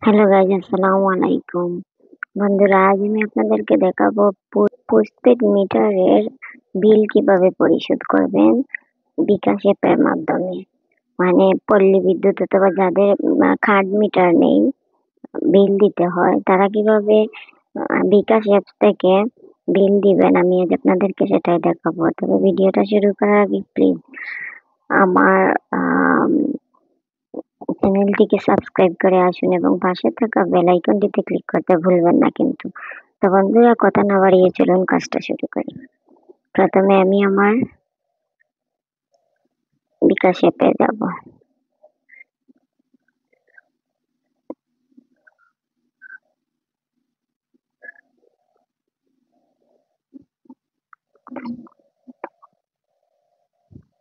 Hello guys, আসসালামু আলাইকুম। বন্ধুরা, আজ আমি আপনাদেরকে দেখাবো পোস্টপেড মিটারের বিল কিভাবে পরিশোধ করবেন বিকাশ অ্যাপের মাধ্যমে। মানে পল্লী বিদ্যুৎ অথবা যাদের খাদ মিটার নেই, বিল দিতে হয়, তারা কিভাবে বিকাশ অ্যাপ থেকে বিল দিবেন, আমি আজ আপনাদেরকে সেটাই দেখাবো। তবে ভিডিওটা শুরু করার আগে প্লিজ আমার চ্যানেলটিকে সাবস্ক্রাইব করে আসুন এবং পাশে থাকা বেল আইকনটিতে ক্লিক করতে ভুলবেন না কিন্তু। তো বন্ধুরা, কথা না বাড়িয়ে চলুন কাজটা শুরু করি। প্রথমে আমি আমার বিকাশ অ্যাপে যাব।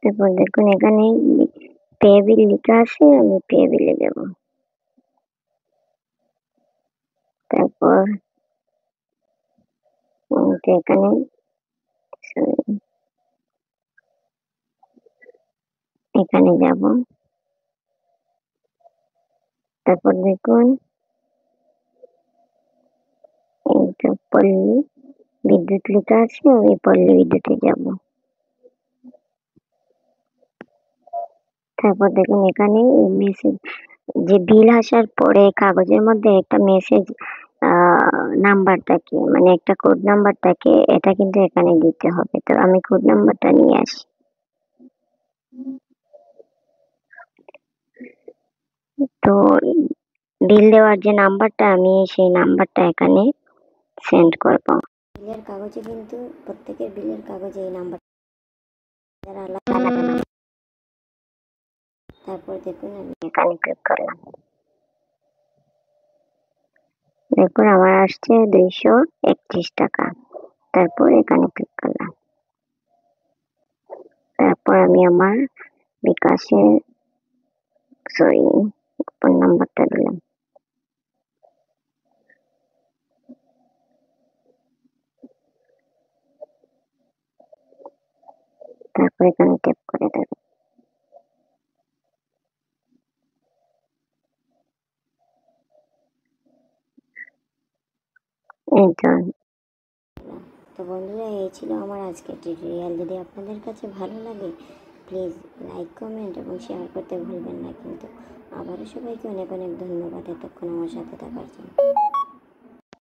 তারপর দেখুন এখানে পে বিল লেখা আছে, আমি পে বিলে দেব। তারপর এখানে এখানে যাব। তারপর দেখুন এই তো পল্লী বিদ্যুৎ লেখা আছে, আমি পল্লী বিদ্যুতে যাব। তারপর দেখুন এখানে মেসেজ, যে বিল আসার পরে কাগজের মধ্যে একটা মেসেজ নাম্বার থাকে, মানে একটা কোড নাম্বার থাকে, এটা কিন্তু এখানে দিতে হবে। তো আমি কোড নাম্বারটা নিয়ে আসি। তো বিল দেওয়ার যে নাম্বারটা, আমি সেই নাম্বারটা এখানে সেন্ড করব। বিলের কাগজে কিন্তু প্রত্যেকের বিলের কাগজে এই নাম্বার আলাদা আলাদা। তারপর দেখুন আমি এখানে ক্লিক করলাম। দেখুন আমার আসছে 231 টাকা। তারপর এখানে ক্লিক করলাম। তারপর আমি আমার বিকাশে ফোন নাম্বারটা দিলাম। তারপর এখানে ট্যাপ করে দেবেন। এই তো। তো বন্ধুরা, এই ছিল আমার আজকের টিউটোরিয়াল। যদি আপনাদের কাছে ভালো লাগে প্লিজ লাইক, কমেন্ট এবং শেয়ার করতে ভুলবেন না কিন্তু। আবারও সবাইকে অনেক অনেক ধন্যবাদ এতক্ষণ আমার সাথে থাকার জন্য।